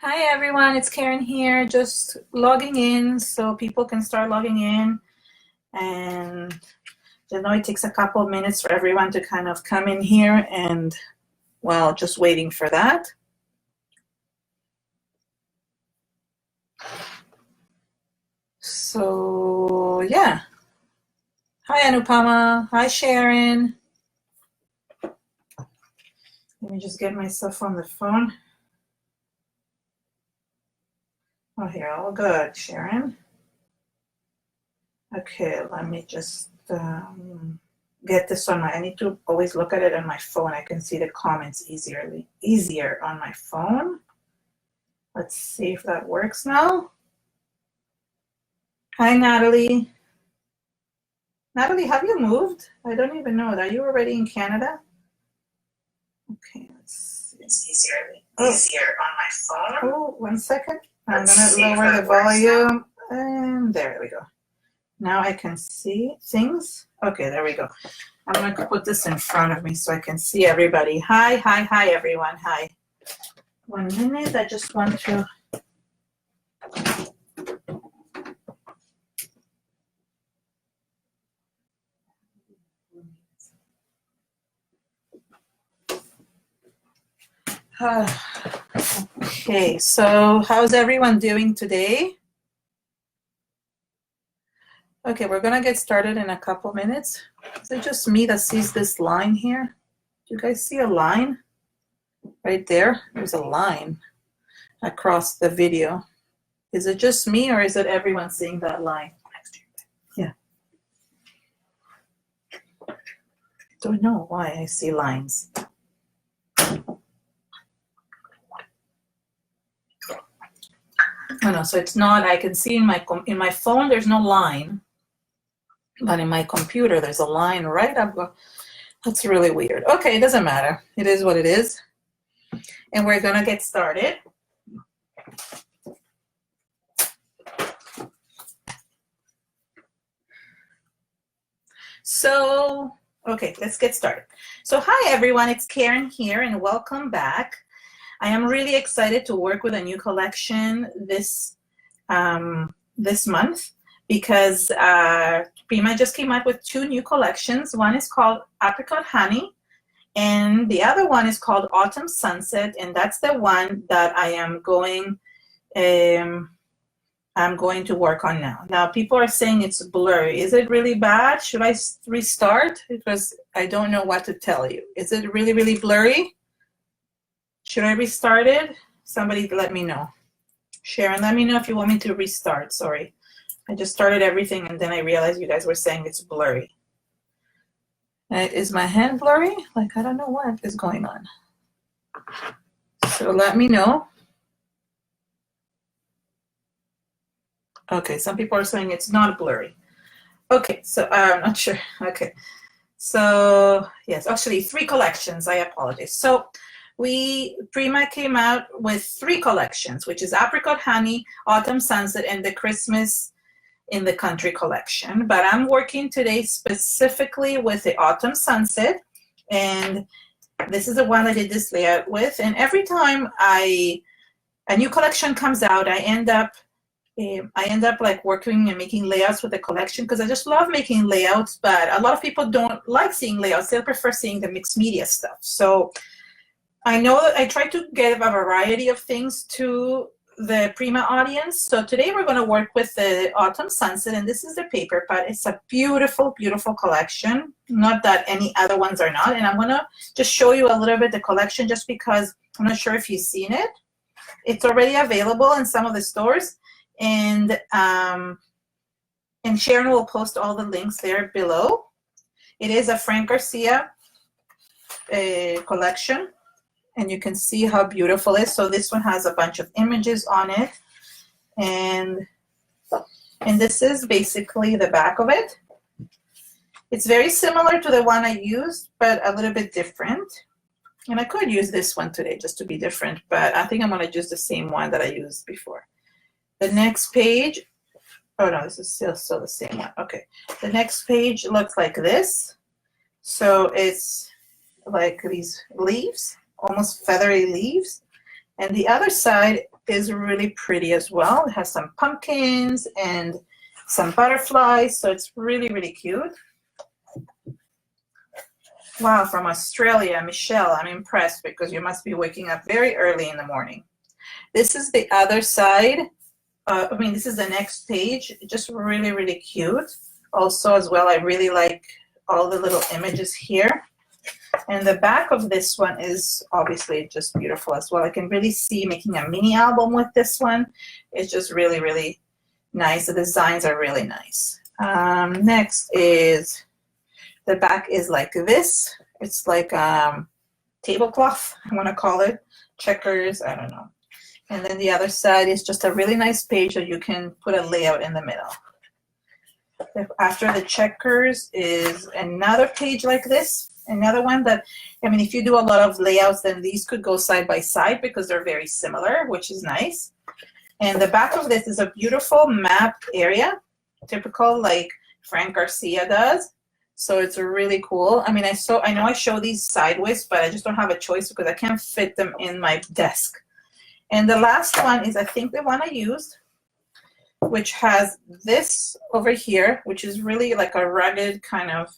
Hi everyone, it's Karen here, just logging in so people can start logging in. And I know it takes a couple of minutes for everyone to kind of come in here and, well, just waiting for that. So, yeah. Hi Anupama, hi Sharon. Let me just get myself on the phone. Oh, here, all good, Sharon. Okay, let me just get this on my, I need to always look at it on my phone. I can see the comments easier on my phone. Let's see if that works now. Hi, Natalie. Natalie, have you moved? I don't even know. Are you already in Canada? Okay, let's see. It's easier on my phone. Oh, 1 second. I'm gonna lower the volume. And there we go. Now I can see things. Okay, there we go. I'm gonna put this in front of me so I can see everybody. Hi everyone. Hi. 1 minute. I just want to. Okay, so how's everyone doing today? Okay, we're gonna get started in a couple minutes. Is it just me that sees this line here? Do you guys see a line? Right there, there's a line across the video. Is it just me or is it everyone seeing that line? Yeah. Don't know why I see lines. Oh no, so it's not, I can see in my phone there's no line, but in my computer there's a line right up. That's really weird. Okay, it doesn't matter. It is what it is. And we're gonna get started. So, okay, let's get started. So hi everyone, it's Karen here and welcome back. I am really excited to work with a new collection this month because Prima just came out with 2 new collections. One is called Apricot Honey and the other one is called Autumn Sunset, and that's the one that I am going to work on now. Now people are saying it's blurry. Is it really bad? Should I restart? Because I don't know what to tell you. Is it really, really blurry? Should I restart it? Somebody let me know. Sharon, let me know if you want me to restart. Sorry. I just started everything and then I realized you guys were saying it's blurry. Is my hand blurry? Like, I don't know what is going on. So let me know. Okay, some people are saying it's not blurry. Okay, so I'm not sure. Okay, so yes, actually 3 collections. I apologize. So Prima came out with 3 collections, which is Apricot Honey, Autumn Sunset, and the Christmas in the Country collection. But I'm working today specifically with the Autumn Sunset, and this is the one I did this layout with. And every time a new collection comes out, I end up like working and making layouts with the collection because I just love making layouts, but a lot of people don't like seeing layouts. They prefer seeing the mixed media stuff. So I know that I try to get a variety of things to the Prima audience. So today we're going to work with the Autumn Sunset, and this is the paper cut. It's a beautiful, beautiful collection. Not that any other ones are not. And I'm going to just show you a little bit the collection just because I'm not sure if you've seen it. It's already available in some of the stores. And Sharon will post all the links there below. It is a Frank Garcia collection, and you can see how beautiful it is. So this one has a bunch of images on it, and this is basically the back of it. It's very similar to the one I used, but a little bit different. And I could use this one today just to be different, but I think I'm going to use the same one that I used before. The next page, oh no, this is still the same one. Okay, the next page looks like this. So it's like these leaves, almost feathery leaves. And the other side is really pretty as well. It has some pumpkins and some butterflies, so it's really, really cute. Wow, from Australia, Michelle, I'm impressed because you must be waking up very early in the morning. This is the other side. This is the next page. Just really, really cute. Also, as well, I really like all the little images here. And the back of this one is obviously just beautiful as well. I can really see making a mini album with this one. It's just really, really nice. The designs are really nice. Next is, the back is like this. It's like tablecloth, I want to call it. Checkers, I don't know. And then the other side is just a really nice page that you can put a layout in the middle. After the checkers is another page like this. Another one that, if you do a lot of layouts, then these could go side by side because they're very similar, which is nice. And the back of this is a beautiful map area, typical like Frank Garcia does. So it's really cool. I know I show these sideways, but I just don't have a choice because I can't fit them in my desk. And the last one is, I think, the one I used, which has this over here, which is really like a rugged kind of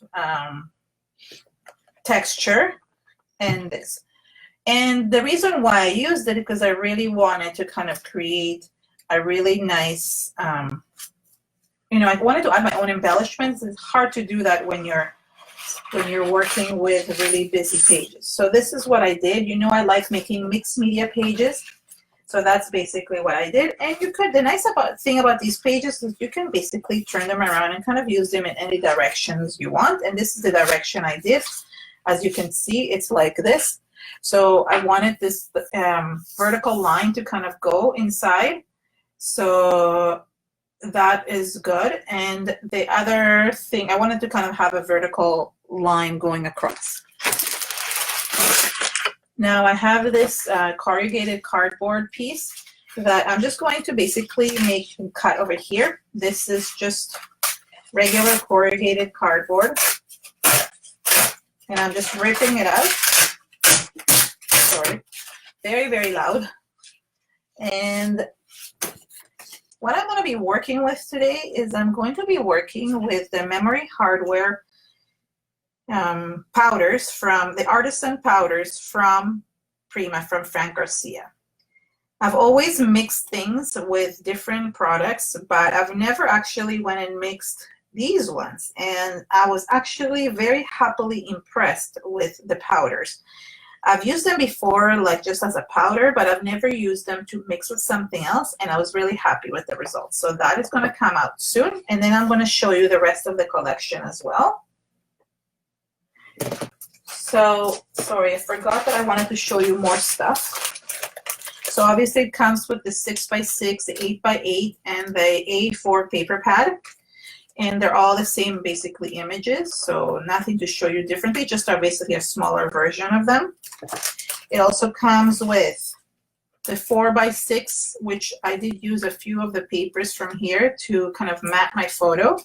texture, and this. And the reason why I used it is because I really wanted to kind of create a really nice, I wanted to add my own embellishments. It's hard to do that when you're working with really busy pages. So this is what I did. I like making mixed media pages. So that's basically what I did. And the nice thing about these pages is you can basically turn them around and kind of use them in any directions you want. And this is the direction I did. As you can see, it's like this. So I wanted this vertical line to kind of go inside. So that is good. And the other thing, I wanted to kind of have a vertical line going across. Now I have this corrugated cardboard piece that I'm just going to basically cut over here. This is just regular corrugated cardboard. And I'm just ripping it out. Sorry. Very, very loud. And what I'm going to be working with today is I'm going to be working with the Memory Hardware powders from the artisan powders from Prima, from Frank Garcia. I've always mixed things with different products, but I've never actually went and mixed these ones. And I was actually very happily impressed with the powders. I've used them before, like just as a powder, but I've never used them to mix with something else, and I was really happy with the results. So that is going to come out soon, and then I'm going to show you the rest of the collection as well. So, sorry, I forgot that I wanted to show you more stuff. So obviously it comes with the 6x6, the 8x8, and the A4 paper pad. And they're all the same, basically, images. So nothing to show you differently, just are basically a smaller version of them. It also comes with the 4x6, which I did use a few of the papers from here to kind of map my photo.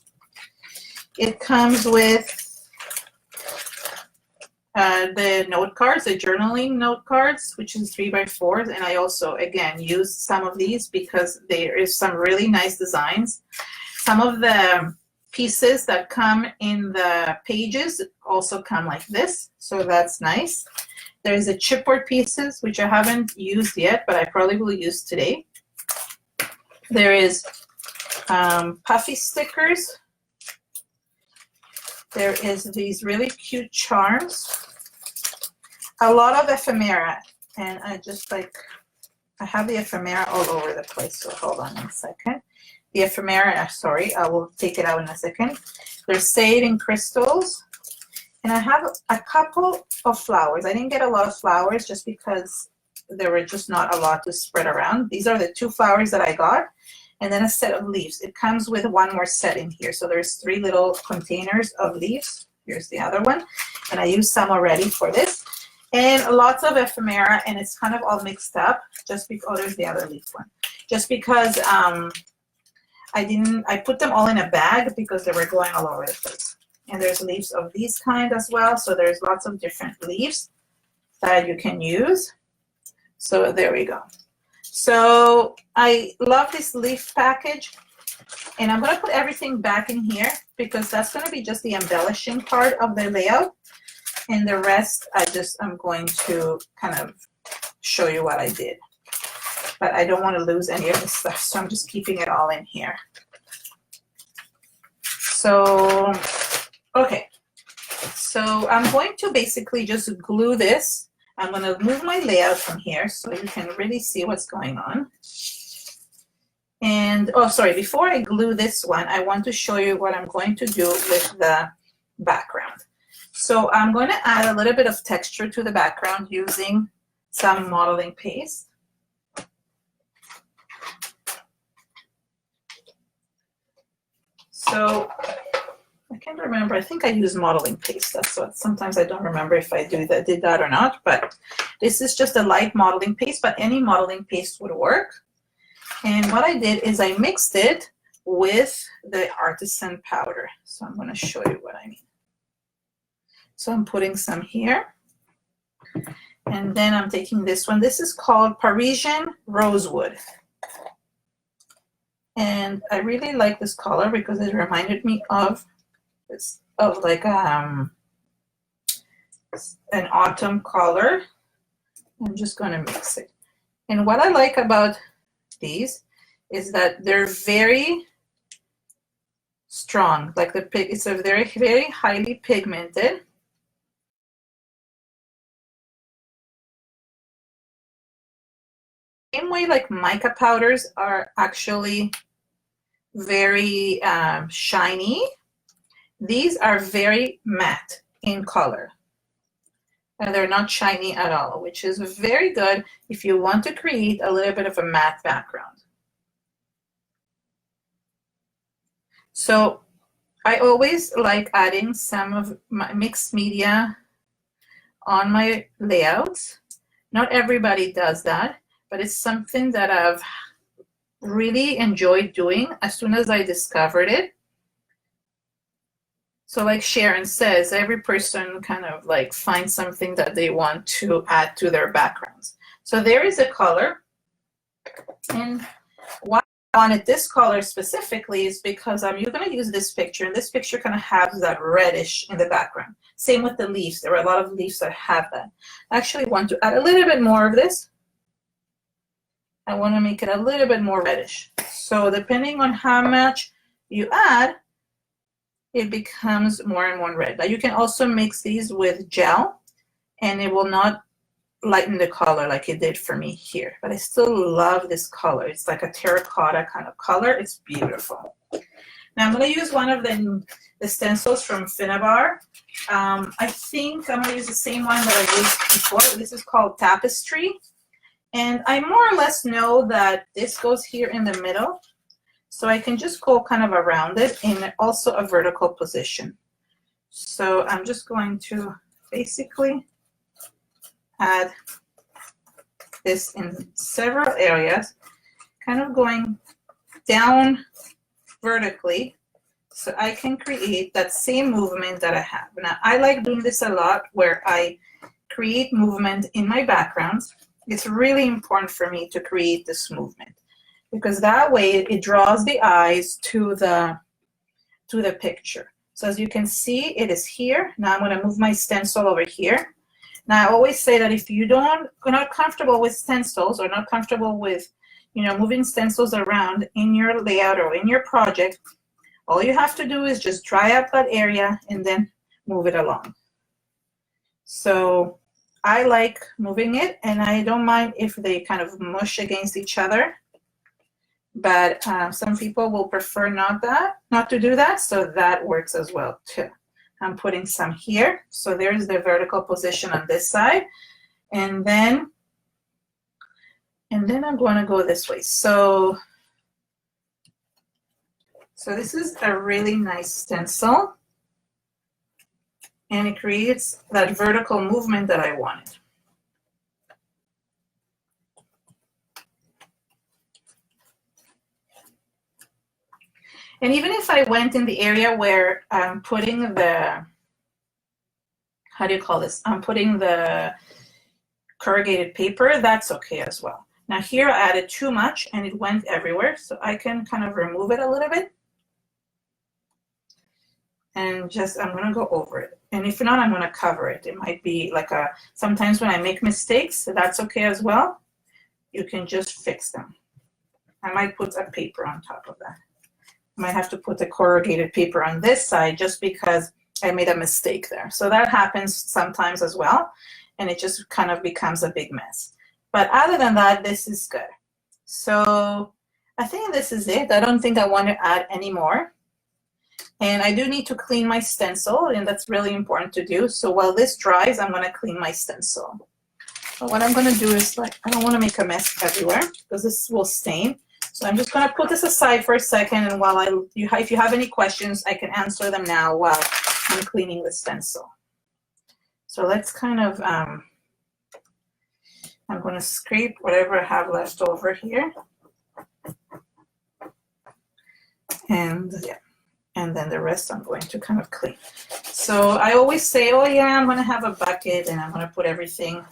It comes with the note cards, the journaling note cards, which is 3x4s. And I also, again, used some of these because there is some really nice designs. Some of the pieces that come in the pages also come like this, so that's nice. There's the chipboard pieces, which I haven't used yet, but I probably will use today. There is puffy stickers. There is these really cute charms. A lot of ephemera, and I have the ephemera all over the place, so hold on one second. The ephemera, sorry, I will take it out in a second. There's saving crystals. And I have a couple of flowers. I didn't get a lot of flowers just because there were just not a lot to spread around. These are the 2 flowers that I got. And then a set of leaves. It comes with one more set in here. So there's 3 little containers of leaves. Here's the other one. And I used some already for this. And lots of ephemera, and it's kind of all mixed up. Just because, oh, there's the other leaf one. Just because I put them all in a bag because they were going all over the place. And there's leaves of these kind as well. So there's lots of different leaves that you can use. So there we go. So I love this leaf package, and I'm going to put everything back in here because that's going to be just the embellishing part of the layout, and the rest I'm going to kind of show you what I did. But I don't want to lose any of this stuff, so I'm just keeping it all in here. So, okay. So I'm going to basically just glue this. I'm going to move my layout from here so you can really see what's going on. And, oh, sorry, before I glue this one, I want to show you what I'm going to do with the background. So I'm going to add a little bit of texture to the background using some modeling paste. So I can't remember. I think I use modeling paste. That's what sometimes I don't remember if I did that or not. But this is just a light modeling paste, but any modeling paste would work. And what I did is I mixed it with the artisan powder. So I'm going to show you what I mean. So I'm putting some here. And then I'm taking this one. This is called Parisian Rosewood. And I really like this color because it reminded me of like an autumn color. I'm just going to mix it. And what I like about these is that they're very strong. Like it's a very, very highly pigmented. Same way like mica powders are actually very shiny. These are very matte in color. And they're not shiny at all, which is very good if you want to create a little bit of a matte background. So I always like adding some of my mixed media on my layouts. Not everybody does that, but it's something that I've really enjoyed doing as soon as I discovered it. So like Sharon says, every person kind of like finds something that they want to add to their backgrounds. So there is a color, and why I wanted this color specifically is because you're going to use this picture, and this picture kind of has that reddish in the background. Same with the leaves. There are a lot of leaves that have that. I actually want to add a little bit more of this. I want to make it a little bit more reddish. So depending on how much you add, it becomes more and more red. Now you can also mix these with gel, and it will not lighten the color like it did for me here. But I still love this color. It's like a terracotta kind of color. It's beautiful. Now I'm going to use one of the stencils from Finnabar. I think I'm going to use the same one that I used before. This is called Tapestry. And I more or less know that this goes here in the middle. So I can just go kind of around it in also a vertical position. So I'm just going to basically add this in several areas, kind of going down vertically so I can create that same movement that I have. Now I like doing this a lot where I create movement in my backgrounds. It's really important for me to create this movement because that way it draws the eyes to the picture. So as you can see, it is here. Now I'm going to move my stencil over here. Now I always say that if you're not comfortable with stencils or not comfortable with, moving stencils around in your layout or in your project, all you have to do is just dry up that area and then move it along. So I like moving it, and I don't mind if they kind of mush against each other, but some people will prefer not to do that, so that works as well too. I'm putting some here, so there's the vertical position on this side, and then I'm going to go this way. So this is a really nice stencil. And it creates that vertical movement that I wanted. And even if I went in the area where I'm putting the, how do you call this? I'm putting the corrugated paper, that's okay as well. Now here I added too much and it went everywhere, so I can kind of remove it a little bit. And just, I'm gonna go over it. And if not, I'm gonna cover it. It might be like sometimes when I make mistakes, that's okay as well. You can just fix them. I might put a paper on top of that. I might have to put the corrugated paper on this side just because I made a mistake there. So that happens sometimes as well. And it just kind of becomes a big mess. But other than that, this is good. So I think this is it. I don't think I want to add any more. And I do need to clean my stencil, and that's really important to do. So while this dries, I'm going to clean my stencil. So what I'm going to do is, like, I don't want to make a mess everywhere because this will stain. So I'm just going to put this aside for a second, and while if you have any questions, I can answer them now while I'm cleaning the stencil. So let's kind of, I'm going to scrape whatever I have left over here. And yeah. And then the rest I'm going to kind of clean. So I always say, oh yeah, I'm going to have a bucket and I'm going to put everything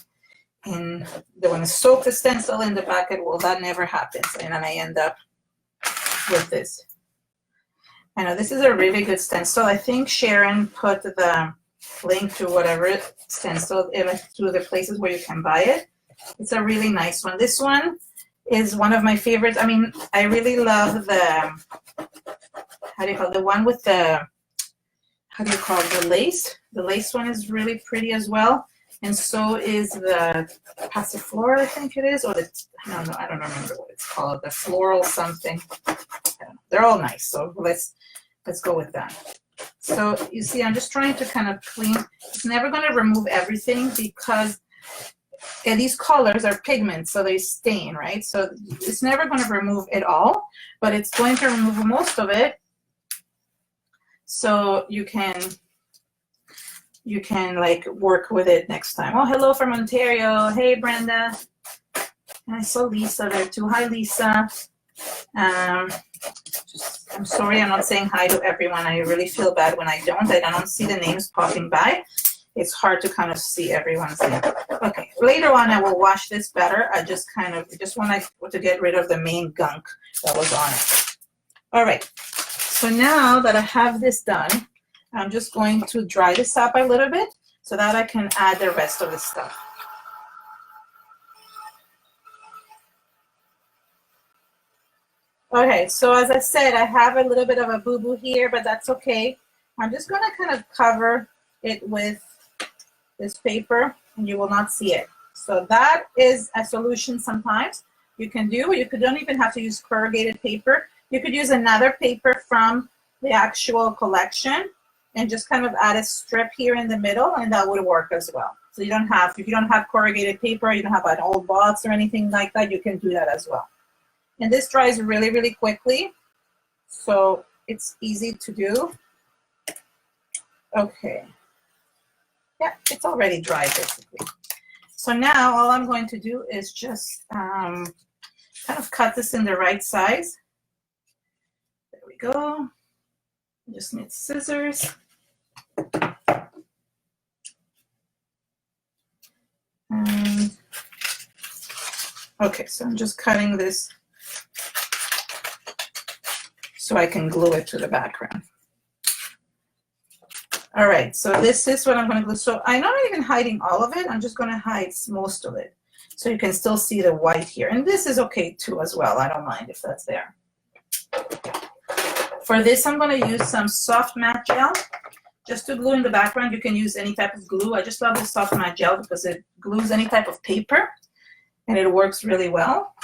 in. They want to soak the stencil in the bucket. Well, that never happens. And then I end up with this. I know this is a really good stencil. I think Sharon put the link to whatever stencil to the places where you can buy it. It's a really nice one. This one is one of my favorites. I mean, I really love the, how do you call it? The one with the, how do you call it? The lace. The lace one is really pretty as well. And so is the passiflora, I think it is, or the, I don't know, I don't remember what it's called. The floral something. They're all nice. So let's go with that. So you see, I'm just trying to kind of clean. It's never going to remove everything because these colors are pigments, so they stain, right? So it's never going to remove it all, but it's going to remove most of it. So you can like work with it next time. Oh, hello from Ontario. Hey, Brenda. And I saw Lisa there too. Hi, Lisa. I'm sorry I'm not saying hi to everyone. I really feel bad when I don't see the names popping by. It's hard to kind of see everyone's name. Okay, later on I will wash this better. I just want to get rid of the main gunk that was on it. All right, so now that I have this done, I'm just going to dry this up a little bit so that I can add the rest of the stuff. Okay, so as I said, I have a little bit of a boo-boo here, but that's okay. I'm just going to kind of cover it with this paper, and you will not see it. So that is a solution sometimes you can do. You don't even have to use corrugated paper. You could use another paper from the actual collection and just kind of add a strip here in the middle, and that would work as well. So you don't have, if you don't have corrugated paper, you don't have an old box or anything like that, you can do that as well. And this dries really, really quickly, so it's easy to do. Okay. Yeah, it's already dry basically. So now all I'm going to do is just kind of cut this in the right size. There we go. Just need scissors. And okay, so I'm just cutting this so I can glue it to the background. All right, so this is what I'm going to glue. So I'm not even hiding all of it. I'm just going to hide most of it. So you can still see the white here. And this is okay too as well. I don't mind if that's there. For this, I'm going to use some soft matte gel. Just to glue in the background, you can use any type of glue. I just love the soft matte gel because it glues any type of paper. And it works really well.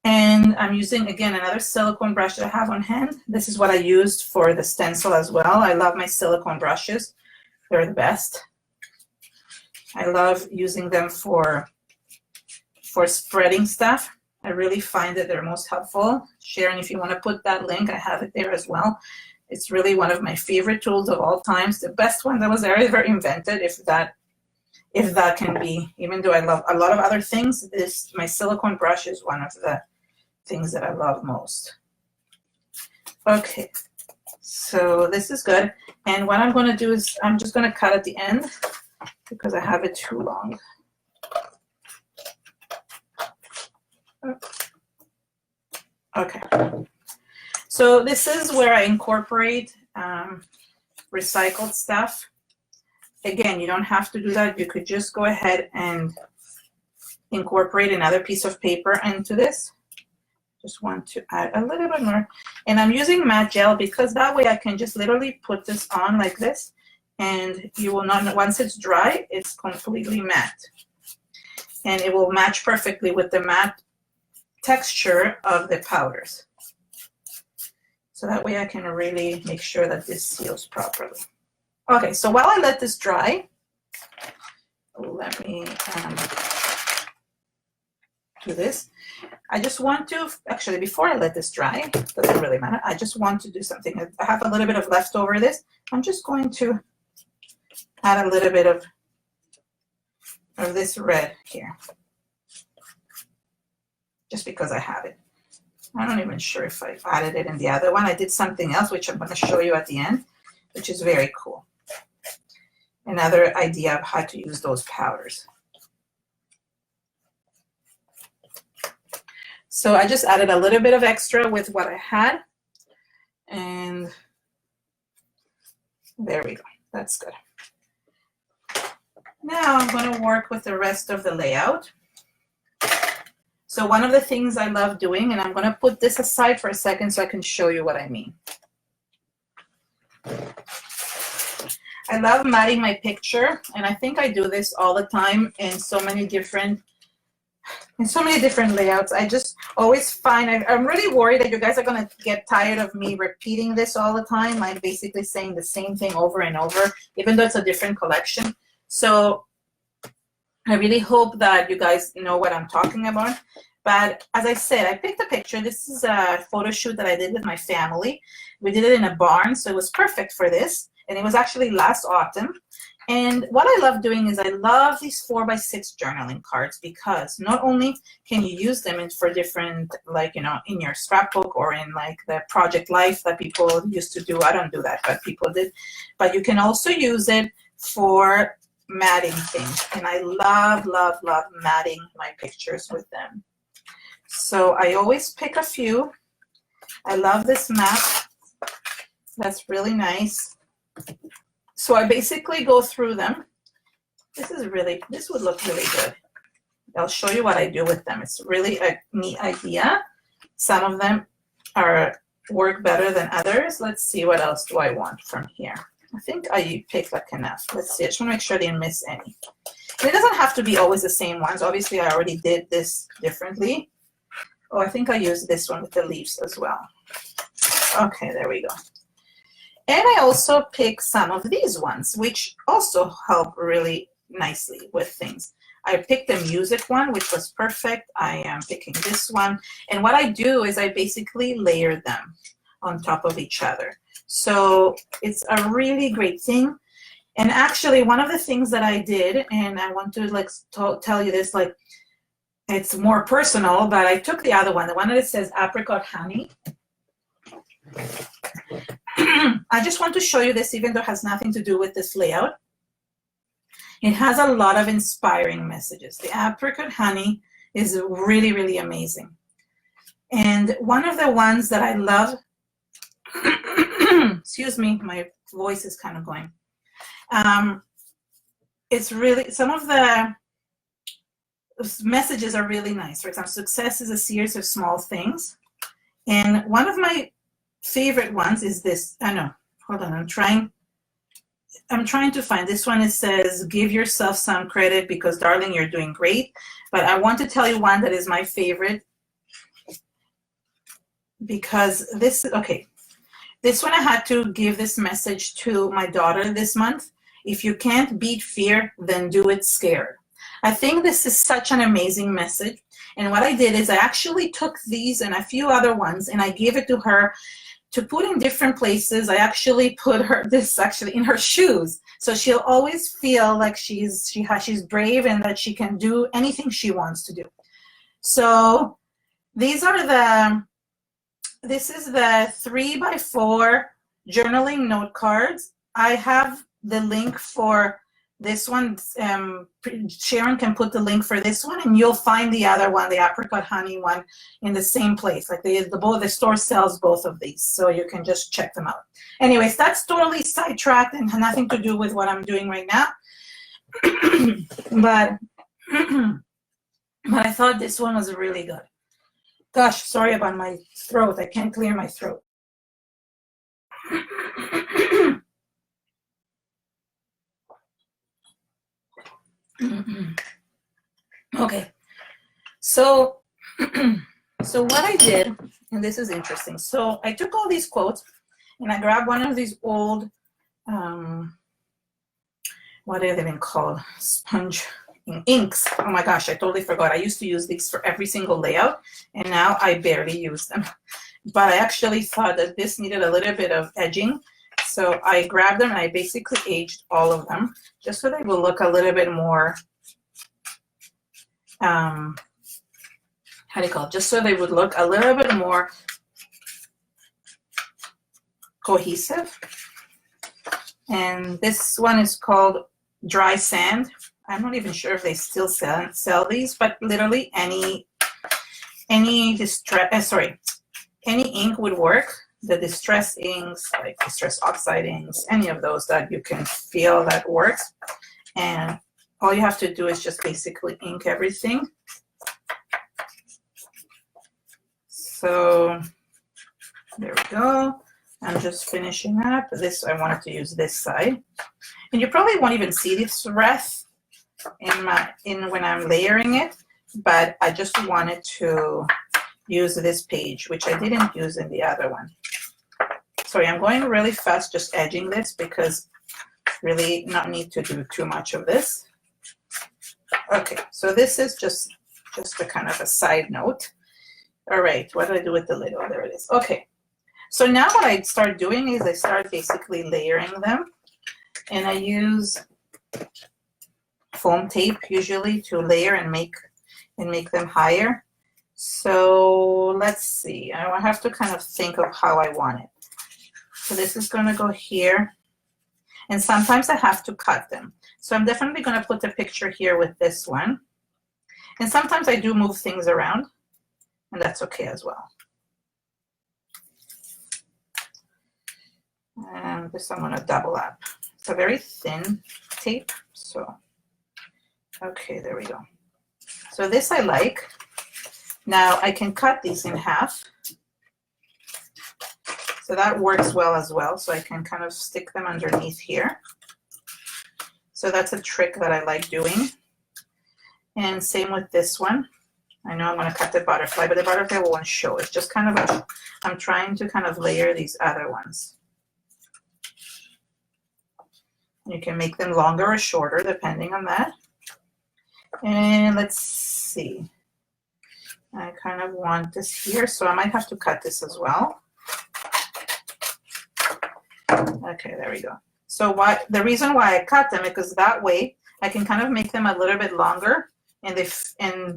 And I'm using, again, another silicone brush that I have on hand. This is what I used for the stencil as well. I love my silicone brushes. They're the best. I love using them for spreading stuff. I really find that they're most helpful. Sharon, if you want to put that link, I have it there as well. It's really one of my favorite tools of all times. The best one that was ever invented, if that can be. Even though I love a lot of other things, my silicone brush is one of the things that I love most. Okay, so this is good. And what I'm going to do is I'm just going to cut at the end because I have it too long. Okay. So this is where I incorporate recycled stuff. Again, you don't have to do that. You could just go ahead and incorporate another piece of paper into this. Just want to add a little bit more. And I'm using matte gel because that way I can just literally put this on like this, and you will not, once it's dry, it's completely matte. And it will match perfectly with the matte texture of the powders. So that way I can really make sure that this seals properly. Okay, so while I let this dry, let me do this. I just want to, actually before I let this dry, doesn't really matter, I just want to do something. I have a little bit of leftover this. I'm just going to add a little bit of this red here. Just because I have it. I'm not even sure if I added it in the other one. I did something else, which I'm going to show you at the end, which is very cool. Another idea of how to use those powders. So I just added a little bit of extra with what I had. And there we go. That's good. Now I'm going to work with the rest of the layout. So one of the things I love doing, and I'm going to put this aside for a second so I can show you what I mean. I love matting my picture, and I think I do this all the time in so many different layouts. I just always find, I'm really worried that you guys are going to get tired of me repeating this all the time. I'm basically saying the same thing over and over, even though it's a different collection. So I really hope that you guys know what I'm talking about. But as I said, I picked a picture. This is a photo shoot that I did with my family. We did it in a barn, so it was perfect for this. And it was actually last autumn. And what I love doing is I love these 4x6 journaling cards, because not only can you use them for different, like, you know, in your scrapbook or in like the project life that people used to do. I don't do that, but people did. But you can also use it for matting things. And I love, love, love matting my pictures with them. So I always pick a few. I love this mat. That's really nice. So I basically go through them. This would look really good. I'll show you what I do with them. It's really a neat idea. Some of them work better than others. Let's see, what else do I want from here? I think I picked like enough. Let's see, I just want to make sure I didn't miss any. And it doesn't have to be always the same ones. Obviously, I already did this differently. Oh, I think I used this one with the leaves as well. Okay, there we go. And I also pick some of these ones, which also help really nicely with things. I picked the music one, which was perfect. I am picking this one. And what I do is I basically layer them on top of each other. So it's a really great thing. And actually, one of the things that I did, and I want to like tell you this, like, it's more personal, but I took the other one, the one that it says apricot honey. I just want to show you this, even though it has nothing to do with this layout. It has a lot of inspiring messages. The apricot honey is really, really amazing. And one of the ones that I love, excuse me, my voice is kind of going. It's really, some of the messages are really nice. For example, success is a series of small things. And one of my favorite ones is this. I know, hold on, I'm trying to find this one. It says, give yourself some credit because, darling, you're doing great. But I want to tell you one that is my favorite, because this one I had to give this message to my daughter this month. If you can't beat fear, then do it scared. I think this is such an amazing message. And what I did is I actually took these and a few other ones and I gave it to her to put in different places. I actually put this in her shoes. So she'll always feel like she's brave and that she can do anything she wants to do. So this is the 3x4 journaling note cards. I have the link for This one, Sharon can put the link for this one, and you'll find the other one, the apricot honey one, in the same place. Like the store sells both of these, so you can just check them out. Anyways, that's totally sidetracked and nothing to do with what I'm doing right now. but I thought this one was really good. Gosh, sorry about my throat. I can't clear my throat. Okay, so what I did, and this is interesting. So I took all these quotes and I grabbed one of these old, what are they been called? Sponge inks. Oh my gosh, I totally forgot. I used to use these for every single layout, and now I barely use them. But I actually thought that this needed a little bit of edging. So I grabbed them and I basically aged all of them just so they will look a little bit more, how do you call it? Just so they would look a little bit more cohesive. And this one is called Dry Sand. I'm not even sure if they still sell these, but literally any ink would work. The distress inks, like distress oxide inks, any of those that you can feel that works. And all you have to do is just basically ink everything. So there we go. I'm just finishing up. This, I wanted to use this side. And you probably won't even see this wreath when I'm layering it, but I just wanted to use this page, which I didn't use in the other one. Sorry, I'm going really fast just edging this because really not need to do too much of this. Okay, so this is just a kind of a side note. All right, what do I do with the lid? Oh, there it is. Okay, so now what I start doing is I start basically layering them, and I use foam tape usually to layer and make them higher. So let's see, I have to kind of think of how I want it. So this is going to go here, and sometimes I have to cut them. So I'm definitely going to put a picture here with this one. And sometimes I do move things around, and that's okay as well. And this I'm going to double up. It's a very thin tape, so okay, there we go. So this I like. Now I can cut these in half. So that works well as well. So I can kind of stick them underneath here. So that's a trick that I like doing. And same with this one. I know I'm going to cut the butterfly, but the butterfly won't show. It's just kind of I'm trying to kind of layer these other ones. You can make them longer or shorter depending on that. And let's see. I kind of want this here, so I might have to cut this as well. Okay, there we go. So the reason why I cut them is because that way I can kind of make them a little bit longer and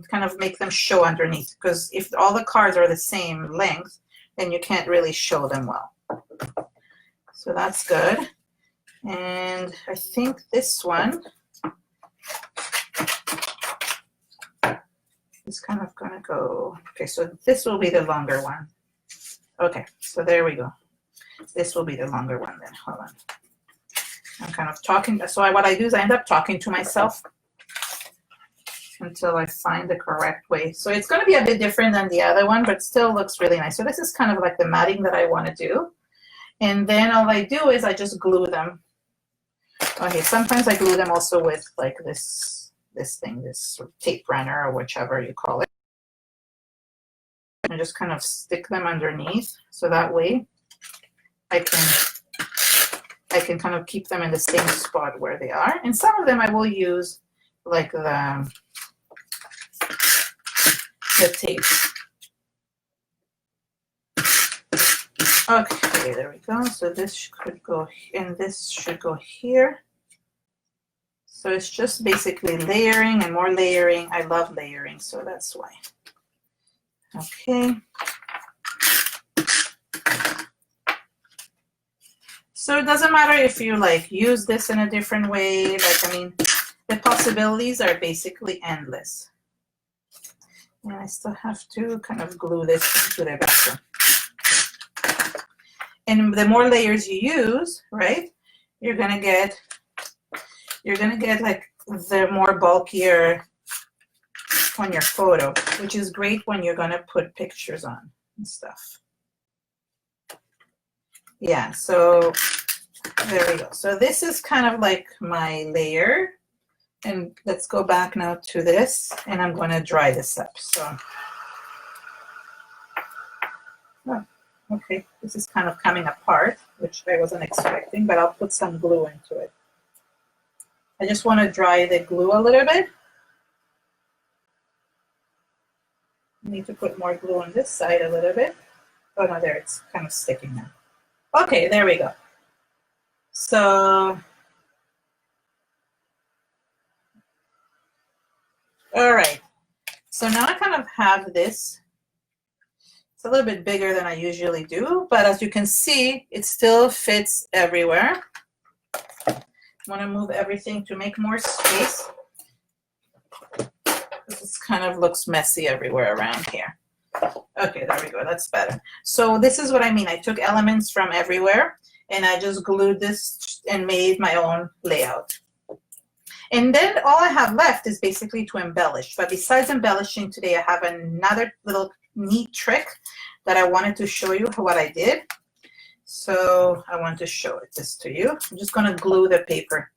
kind of make them show underneath. Because if all the cards are the same length, then you can't really show them well. So that's good. And I think this one is kind of going to go. Okay, so this will be the longer one. Okay, so there we go. This will be the longer one then. Hold on. I'm kind of talking. So what I do is I end up talking to myself until I find the correct way. So it's going to be a bit different than the other one, but still looks really nice. So this is kind of like the matting that I want to do. And then all I do is I just glue them. Okay, sometimes I glue them also with like this thing, this tape runner or whichever you call it. And just kind of stick them underneath. So that way I can kind of keep them in the same spot where they are. And some of them I will use like the tape. Okay, there we go. So this could go, and this should go here. So it's just basically layering and more layering. I love layering, so that's why. Okay. So it doesn't matter if you like use this in a different way. Like, I mean, the possibilities are basically endless. And I still have to kind of glue this to the background. And the more layers you use, right, you're gonna get like the more bulkier on your photo, which is great when you're gonna put pictures on and stuff. Yeah, so there we go. So this is kind of like my layer. And let's go back now to this, and I'm going to dry this up. So, oh, okay, this is kind of coming apart, which I wasn't expecting, but I'll put some glue into it. I just want to dry the glue a little bit. I need to put more glue on this side a little bit. Oh no, there, it's kind of sticking now. Okay, there we go. So, all right. So now I kind of have this. It's a little bit bigger than I usually do, but as you can see, it still fits everywhere. I want to move everything to make more space. This kind of looks messy everywhere around here. Okay, there we go. That's better. So this is what I mean. I took elements from everywhere, and I just glued this and made my own layout. And then all I have left is basically to embellish. But besides embellishing today, I have another little neat trick that I wanted to show you what I did. So I want to show this to you. I'm just going to glue the paper.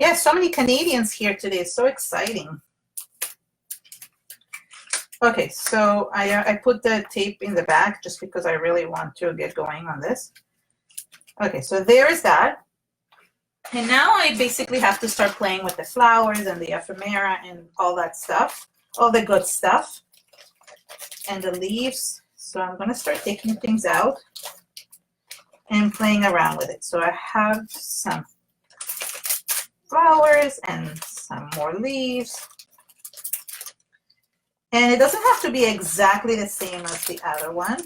Yeah, so many Canadians here today. It's so exciting. Okay, so I put the tape in the back just because I really want to get going on this. Okay, so there is that. And now I basically have to start playing with the flowers and the ephemera and all that stuff, all the good stuff, and the leaves. So I'm going to start taking things out and playing around with it. So I have some flowers and some more leaves. And it doesn't have to be exactly the same as the other one.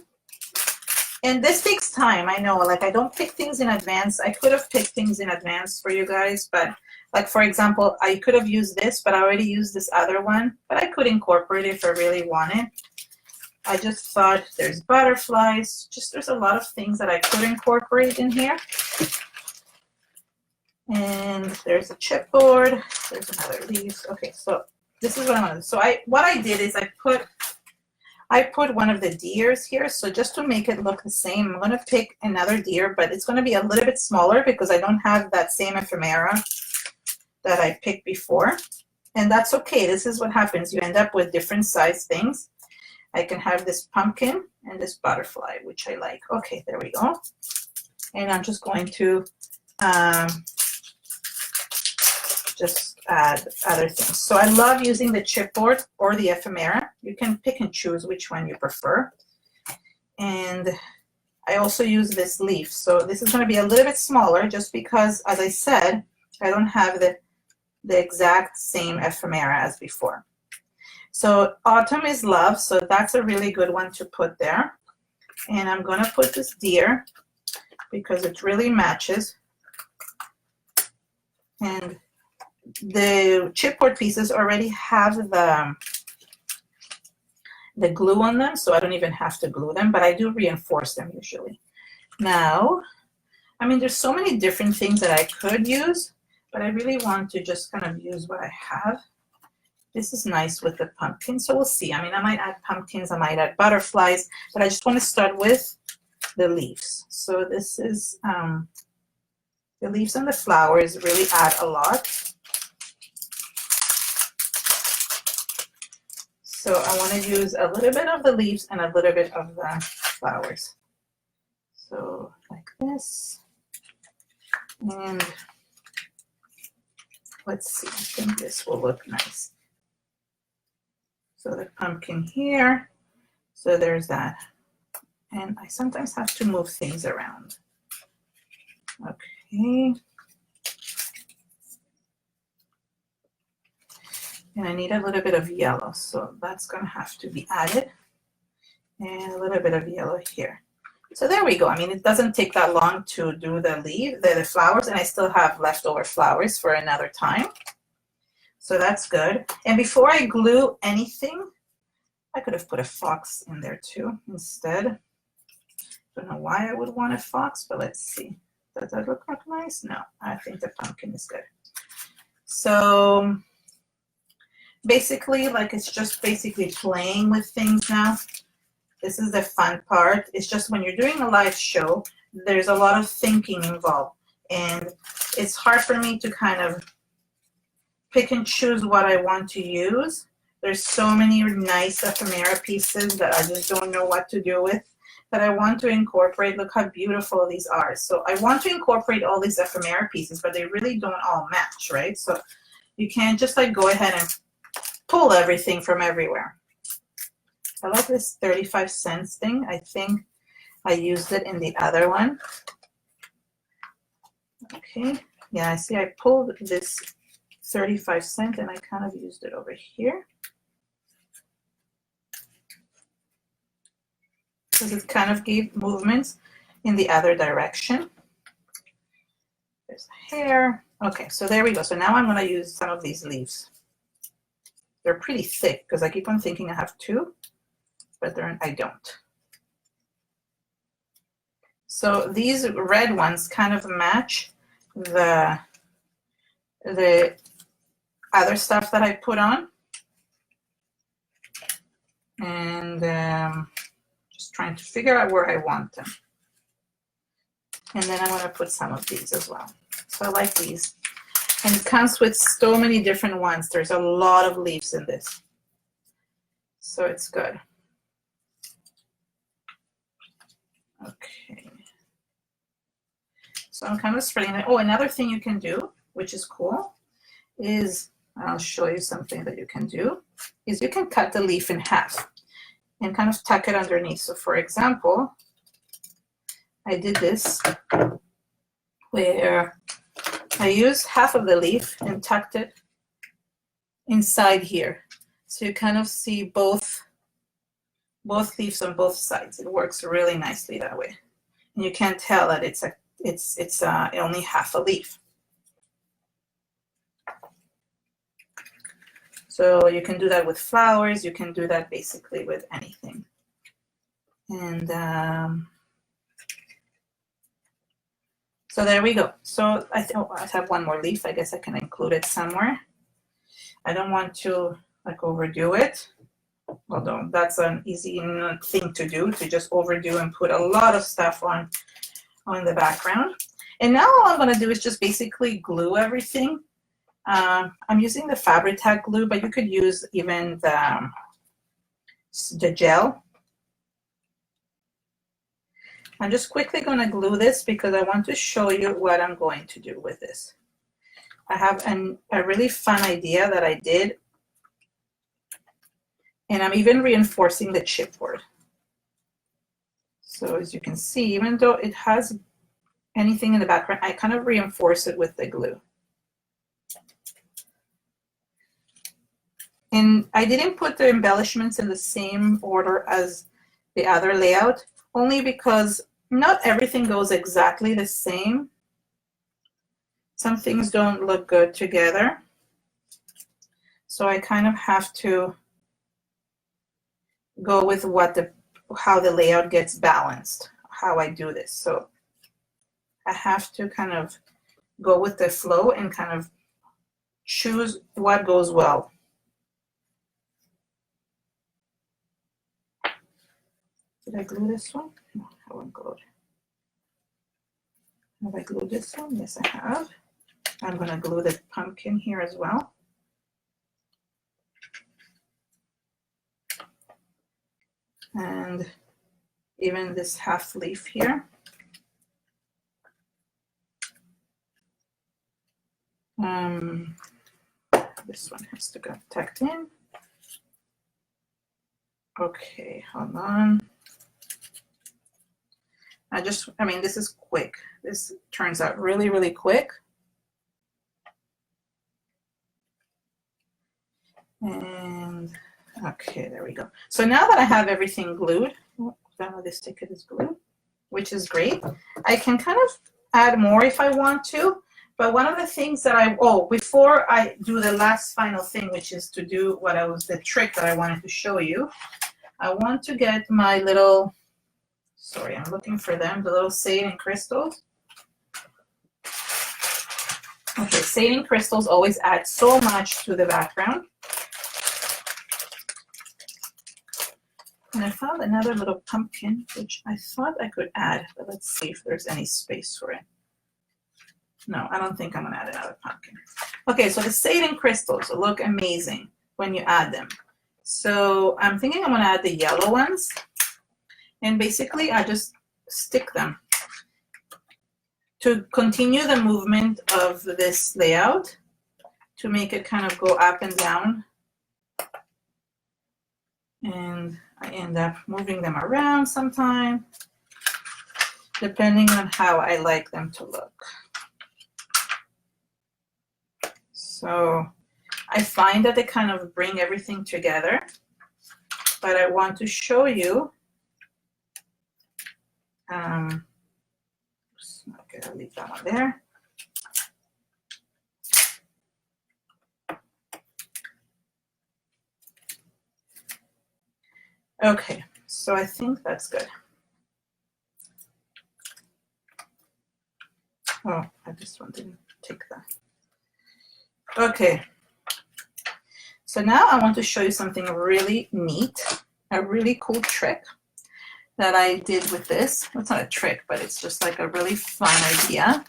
And this takes time, I know, like I don't pick things in advance. I could have picked things in advance for you guys, but like for example, I could have used this, but I already used this other one, but I could incorporate it if I really wanted. I just thought there's butterflies, just there's a lot of things that I could incorporate in here. And there's a chipboard, there's another leaf. Okay, so this is what I'm gonna do. So what I did is I put one of the deers here. So just to make it look the same, I'm gonna pick another deer, but it's gonna be a little bit smaller because I don't have that same ephemera that I picked before. And that's okay, this is what happens. You end up with different size things. I can have this pumpkin and this butterfly, which I like. Okay, there we go. And I'm just going to just add other things. So I love using the chipboard or the ephemera. You can pick and choose which one you prefer. And I also use this leaf. So this is going to be a little bit smaller just because, as I said, I don't have the exact same ephemera as before. So autumn is love, so that's a really good one to put there. And I'm going to put this deer because it really matches. And the chipboard pieces already have the glue on them, so I don't even have to glue them, but I do reinforce them usually. Now, I mean, there's so many different things that I could use, but I really want to just kind of use what I have. This is nice with the pumpkin, so we'll see. I mean, I might add pumpkins, I might add butterflies, but I just want to start with the leaves. So this is the leaves and the flowers really add a lot. So I want to use a little bit of the leaves and a little bit of the flowers. So like this. And let's see, I think this will look nice. So the pumpkin here. So there's that. And I sometimes have to move things around. Okay. And I need a little bit of yellow, so that's going to have to be added. And a little bit of yellow here. So there we go. I mean, it doesn't take that long to do the flowers, and I still have leftover flowers for another time. So that's good. And before I glue anything, I could have put a fox in there too instead. Don't know why I would want a fox, but let's see. Does that look nice? No, I think the pumpkin is good. So basically, like, it's just basically playing with things now. This is the fun part. It's just when you're doing a live show, there's a lot of thinking involved. And it's hard for me to kind of pick and choose what I want to use. There's so many nice ephemera pieces that I just don't know what to do with, that I want to incorporate. Look how beautiful these are. So I want to incorporate all these ephemera pieces, but they really don't all match, right? So you can't just like go ahead and pull everything from everywhere. I like this 35 cents thing. I think I used it in the other one. Okay, yeah, I see I pulled this 35 cents and I kind of used it over here. Because it kind of gave movements in the other direction. There's the hair. Okay, so there we go. So now I'm going to use some of these leaves. They're pretty thick because I keep on thinking I have two, but I don't. So these red ones kind of match the other stuff that I put on. And just trying to figure out where I want them. And then I'm going to put some of these as well. So I like these. And it comes with so many different ones. There's a lot of leaves in this. So it's good. Okay. So I'm kind of spreading it. Oh, another thing you can do, which is cool, is I'll show you something that you can do, is you can cut the leaf in half and kind of tuck it underneath. So for example, I did this where I used half of the leaf and tucked it inside here. So you kind of see both leaves on both sides. It works really nicely that way. And you can't tell that it's only half a leaf. So you can do that with flowers. You can do that basically with anything. And so there we go. So I have one more leaf. I guess I can include it somewhere. I don't want to like overdo it, although that's an easy thing to do, to just overdo and put a lot of stuff on the background. And now all I'm going to do is just basically glue everything. I'm using the Fabri-Tac glue, but you could use even the gel. I'm just quickly going to glue this because I want to show you what I'm going to do with this. I have a really fun idea that I did, and I'm even reinforcing the chipboard. So as you can see, even though it has anything in the background, I kind of reinforce it with the glue. And I didn't put the embellishments in the same order as the other layout, only because not everything goes exactly the same. Some things don't look good together. So I kind of have to go with how the layout gets balanced, how I do this. So I have to kind of go with the flow and kind of choose what goes well. Did I glue this one? No, I haven't glued. Have I glued this one? Yes, I have. I'm going to glue the pumpkin here as well. And even this half leaf here. This one has to go tucked in. Okay, hold on. I mean, this is quick. This turns out really, really quick. And okay, there we go. So now that I have everything glued, oh, none of this ticket is glued. which is great. I can kind of add more if I want to, but one of the things that before I do the last final thing, which is to do the trick that I wanted to show you, I want to get my little, sorry, I'm looking for them, the little satin crystals. Okay, satin crystals always add so much to the background. And I found another little pumpkin, which I thought I could add, but let's see if there's any space for it. No, I don't think I'm gonna add another pumpkin. Okay, so the satin crystals look amazing when you add them. So I'm thinking I'm gonna add the yellow ones. And basically I just stick them to continue the movement of this layout, to make it kind of go up and down. And I end up moving them around sometime, depending on how I like them to look. So I find that they kind of bring everything together, but I want to show you. Okay, I'll leave that one there. Okay, so I think that's good. Oh, I just wanted to take that. Okay, so now I want to show you something really neat, a really cool trick that I did with this. It's not a trick, but it's just like a really fun idea.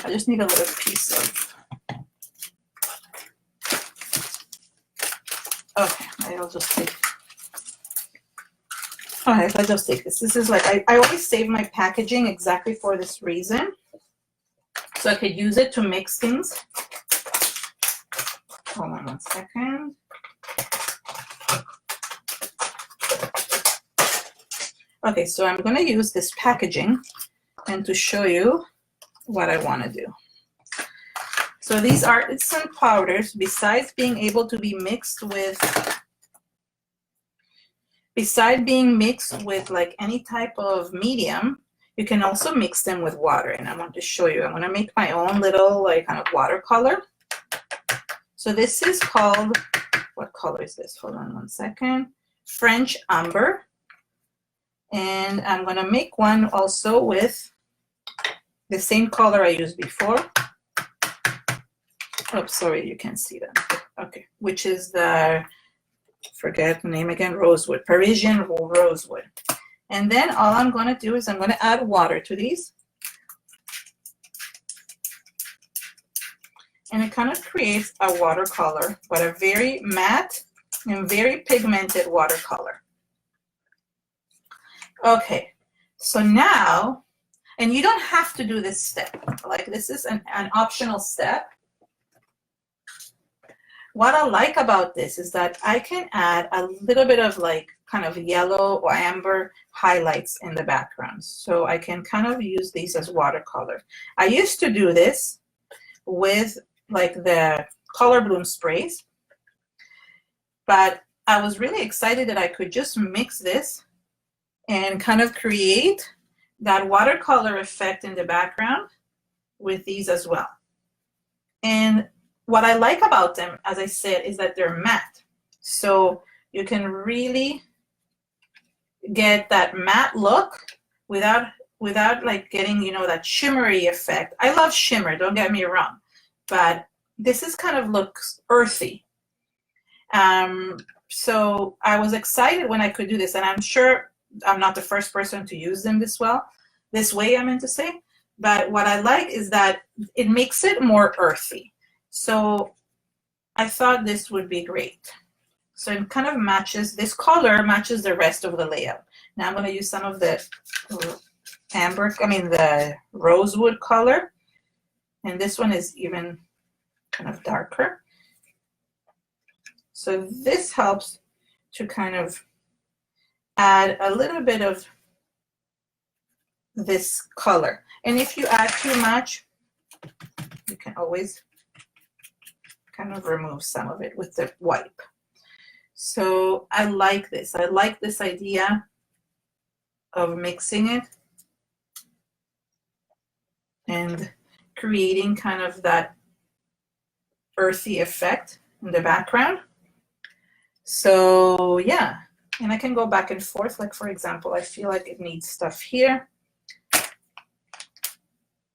I just need a little piece of, okay, I'll just take, all right, I'll just take this. This is like, I always save my packaging exactly for this reason, so I could use it to mix things. Hold on one second. Okay, so I'm going to use this packaging and to show you what I want to do. So these are instant powders. Besides being able to be mixed with, like any type of medium, you can also mix them with water. And I want to show you. I'm going to make my own little like kind of watercolor. So this is called, what color is this? Hold on one second. French Umber. And I'm going to make one also with the same color I used before. Oh, sorry, you can't see that. Okay, which is the, forget the name again, rosewood, Parisian rosewood. And then all I'm going to do is I'm going to add water to these. And it kind of creates a watercolor, but a very matte and very pigmented watercolor. Okay, so now, and you don't have to do this step. Like this is an optional step. What I like about this is that I can add a little bit of like kind of yellow or amber highlights in the background. So I can kind of use these as watercolor. I used to do this with like the color bloom sprays, but I was really excited that I could just mix this and kind of create that watercolor effect in the background with these as well. And what I like about them, as I said, is that they're matte. So you can really get that matte look without like getting, you know, that shimmery effect. I love shimmer, don't get me wrong, but this is kind of looks earthy. So I was excited when I could do this, and I'm sure I'm not the first person to use them this way, I meant to say. But what I like is that it makes it more earthy. So I thought this would be great. So it kind of matches, this color matches the rest of the layout. Now I'm going to use some of the the rosewood color. And this one is even kind of darker. So this helps to kind of add a little bit of this color. And if you add too much, you can always kind of remove some of it with the wipe. So I like this. I like this idea of mixing it and creating kind of that earthy effect in the background. So yeah, and I can go back and forth. Like for example, I feel like it needs stuff here,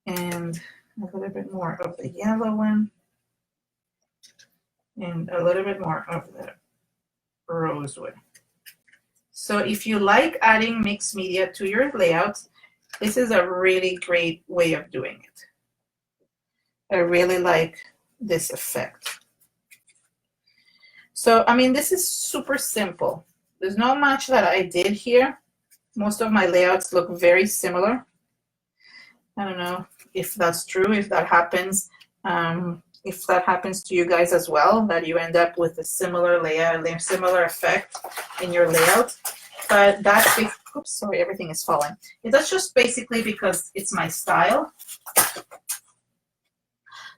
and a little bit more of the yellow one, and a little bit more of the rosewood. So if you like adding mixed media to your layouts, this is a really great way of doing it. I really like this effect. So, I mean, this is super simple. There's not much that I did here. Most of my layouts look very similar. I don't know if that's true, if that happens to you guys as well, that you end up with a similar layout, similar effect in your layout. But that's, oops, sorry, everything is falling. That's just basically because it's my style.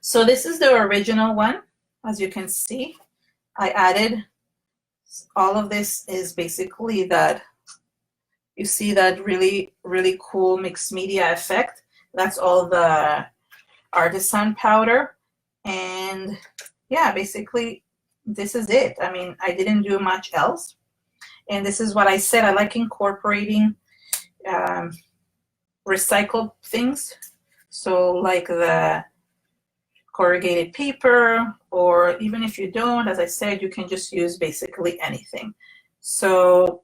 So this is the original one. As you can see, I added, all of this is basically that, you see that really, really cool mixed media effect. That's all the artisan powder. And yeah, basically this is it. I mean, I didn't do much else. And this is what I said, I like incorporating recycled things. So like the corrugated paper, or even if you don't, as I said, you can just use basically anything. So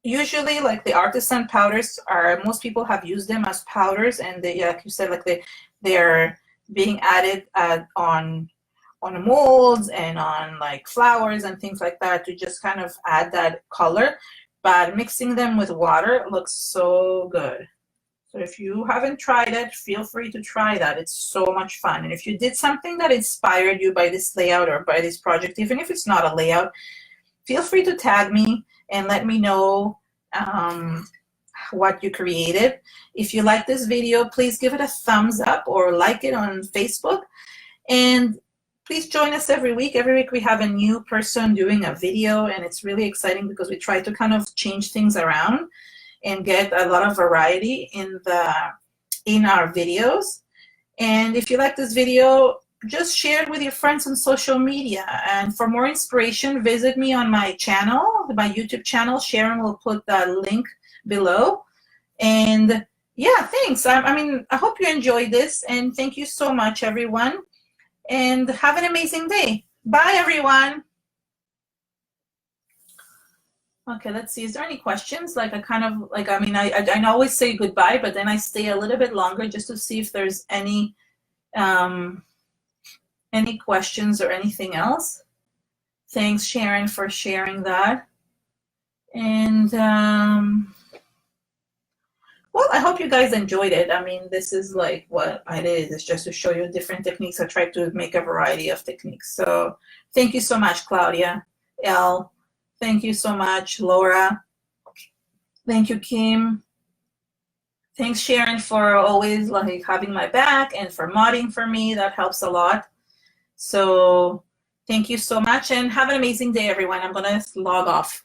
usually like the artisan powders are, most people have used them as powders, and they, like you said, like they're being added on molds and on like flowers and things like that to just kind of add that color. But mixing them with water looks so good. So if you haven't tried it, feel free to try that. It's so much fun. And if you did something that inspired you by this layout or by this project, even if it's not a layout, feel free to tag me and let me know what you created. If you like this video, please give it a thumbs up or like it on Facebook. And please join us every week. Every week we have a new person doing a video, and it's really exciting because we try to kind of change things around and get a lot of variety in our videos. And if you like this video, just share it with your friends on social media. And for more inspiration, visit me on my channel, my YouTube channel. Sharon will put the link below. And yeah, thanks. I mean, I hope you enjoyed this, and thank you so much, everyone. And have an amazing day. Bye, everyone. Okay, let's see. Is there any questions? Like, I mean, I always say goodbye, but then I stay a little bit longer just to see if there's any questions or anything else. Thanks, Sharon, for sharing that. And well, I hope you guys enjoyed it. I mean, this is like what I did. It's just to show you different techniques. I tried to make a variety of techniques. So thank you so much, Claudia, Elle. Thank you so much, Laura. Thank you, Kim. Thanks, Sharon, for always like having my back and for modding for me. That helps a lot. So thank you so much, and have an amazing day, everyone. I'm gonna log off.